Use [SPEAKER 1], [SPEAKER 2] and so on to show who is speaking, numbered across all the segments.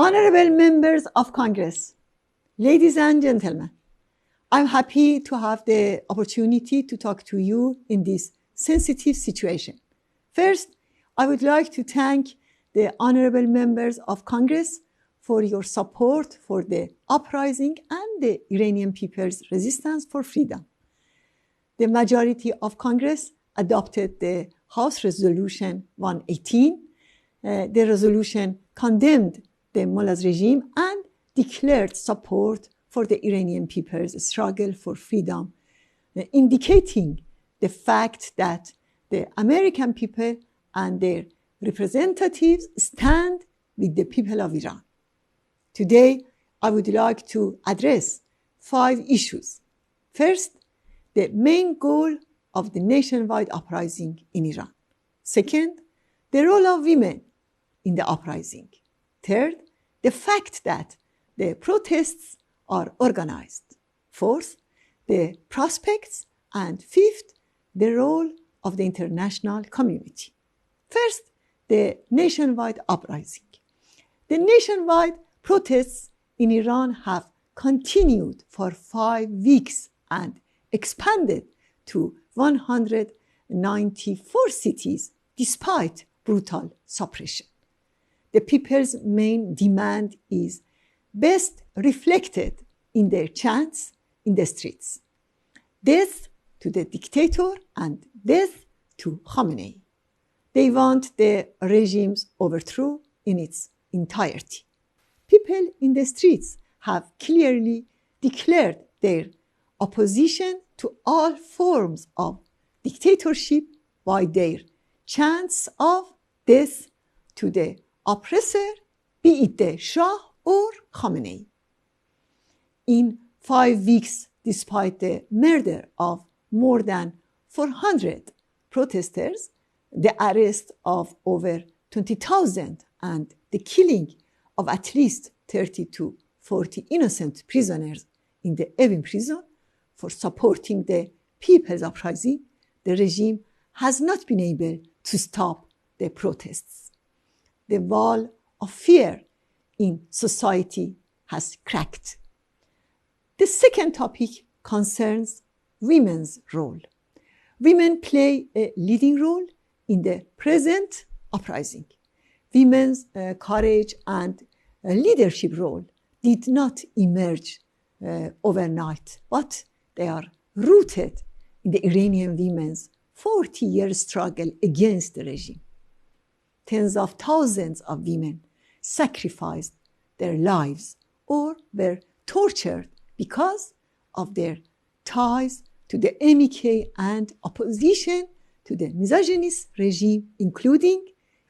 [SPEAKER 1] Honorable members of Congress, ladies and gentlemen, I'm happy to have the opportunity to talk to you in this sensitive situation. First, I would like to thank the honorable members of Congress for your support for the uprising and the Iranian people's resistance for freedom. The majority of Congress adopted the House Resolution 118. The resolution condemned the mullah's regime and declared support for the Iranian people's struggle for freedom, indicating the fact that the American people and their representatives stand with the people of Iran. Today, I would like to address 5 issues. First, the main goal of the nationwide uprising in Iran. Second, the role of women in the uprising. Third, the fact that the protests are organized. Fourth, the prospects. And fifth, the role of the international community. First, the nationwide uprising. The nationwide protests in Iran have continued for 5 weeks and expanded to 194 cities despite brutal suppression. The people's main demand is best reflected in their chants in the streets. Death to the dictator and death to Khamenei. They want the regime's overthrow in its entirety. People in the streets have clearly declared their opposition to all forms of dictatorship by their chants of death to the oppressor, be it the Shah or Khamenei. In 5 weeks, despite the murder of more than 400 protesters, the arrest of over 20,000 and the killing of at least 30 to 40 innocent prisoners in the Evin prison for supporting the people's uprising, the regime has not been able to stop the protests. The wall of fear in society has cracked. The second topic concerns women's role. Women play a leading role in the present uprising. Women's courage and leadership role did not emerge overnight, but they are rooted in the Iranian women's 40-year struggle against the regime. Tens of thousands of women sacrificed their lives or were tortured because of their ties to the MEK and opposition to the misogynist regime, including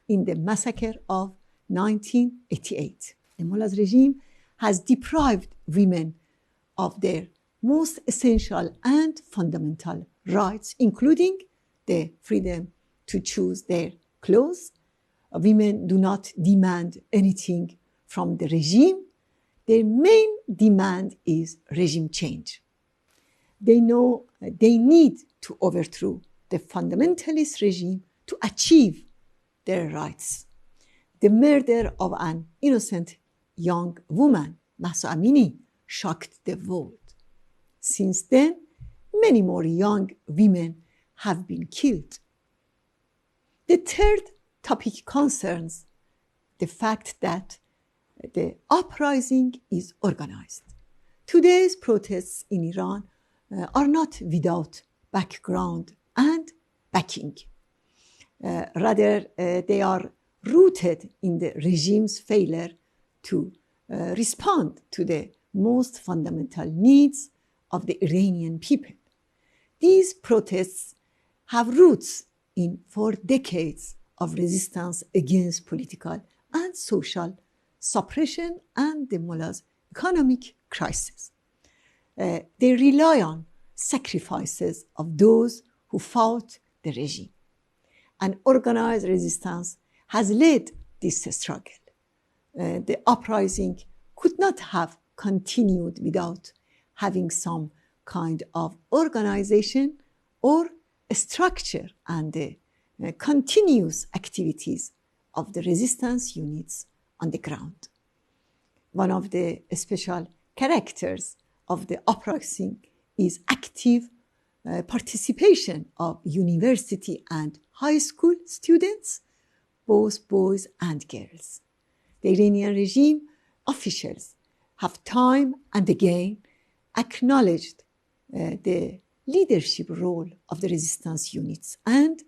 [SPEAKER 1] in the massacre of 1988. The mullah's regime has deprived women of their most essential and fundamental rights, including the freedom to choose their clothes. Women do not demand anything from the regime. Their main demand is regime change. They know they need to overthrow the fundamentalist regime to achieve their rights. The murder of an innocent young woman, Mahsa Amini, shocked the world. Since then, many more young women have been killed. The third topic concerns the fact that the uprising is organized. Today's protests in Iran are not without background and backing. Rather, they are rooted in the regime's failure to respond to the most fundamental needs of the Iranian people. These protests have roots in 4 decades of resistance against political and social suppression and the mullah's economic crisis. They rely on sacrifices of those who fought the regime. An organized resistance has led this struggle. The uprising could not have continued without having some kind of organization or a structure and the continuous activities of the resistance units on the ground. One of the special characters of the uprising is active participation of university and high school students, both boys and girls. The Iranian regime officials have time and again acknowledged the leadership role of the resistance units and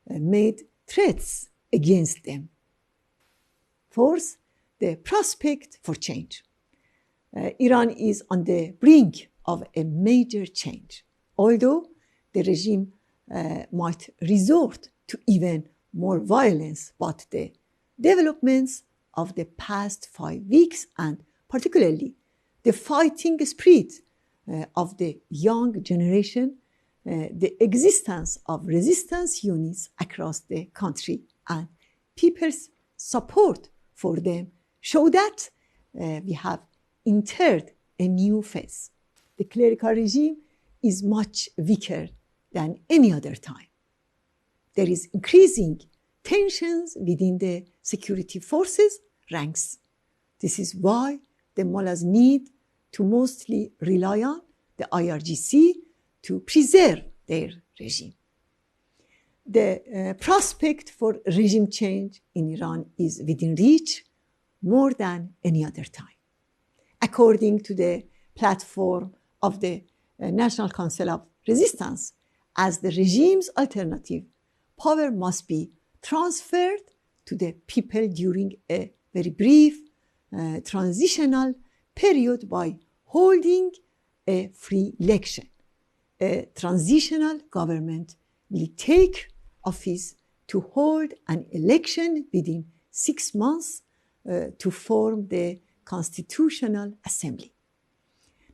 [SPEAKER 1] made threats against them. Fourth, the prospect for change. Iran is on the brink of a major change, although the regime might resort to even more violence, but the developments of the past 5 weeks and particularly the fighting spirit of the young generation, the existence of resistance units across the country and people's support for them show that we have entered a new phase. The clerical regime is much weaker than any other time. There is increasing tensions within the security forces ranks. This is why the mullahs need to mostly rely on the IRGC to preserve their regime. The prospect for regime change in Iran is within reach more than any other time. According to the platform of the National Council of Resistance, as the regime's alternative, power must be transferred to the people during a very brief transitional period by holding a free election. A transitional government will take office to hold an election within 6 months to form the Constitutional Assembly.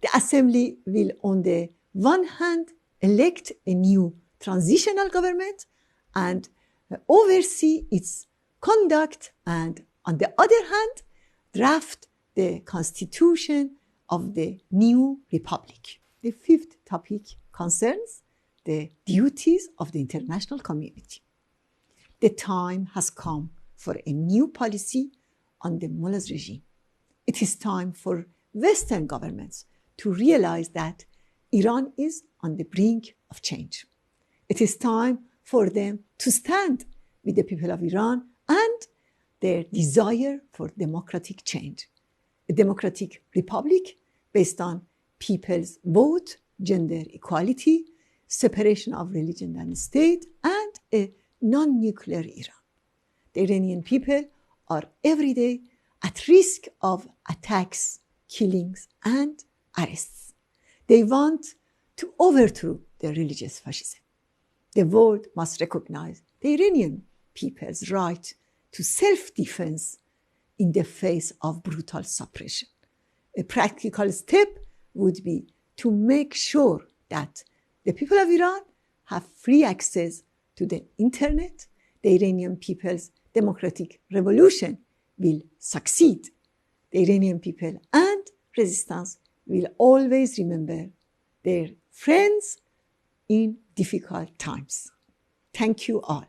[SPEAKER 1] The Assembly will, on the one hand, elect a new transitional government and oversee its conduct, and on the other hand, draft the constitution of the new republic. The fifth topic concerns the duties of the international community. The time has come for a new policy on the mullahs regime. It is time for Western governments to realize that Iran is on the brink of change. It is time for them to stand with the people of Iran and their desire for democratic change. A democratic republic based on people's vote, gender equality, separation of religion and state, and a non-nuclear Iran. The Iranian people are every day at risk of attacks, killings, and arrests. They want to overthrow the religious fascism. The world must recognize the Iranian people's right to self-defense in the face of brutal suppression. A practical step would be to make sure that the people of Iran have free access to the internet. The Iranian people's democratic revolution will succeed. The Iranian people and resistance will always remember their friends in difficult times. Thank you all.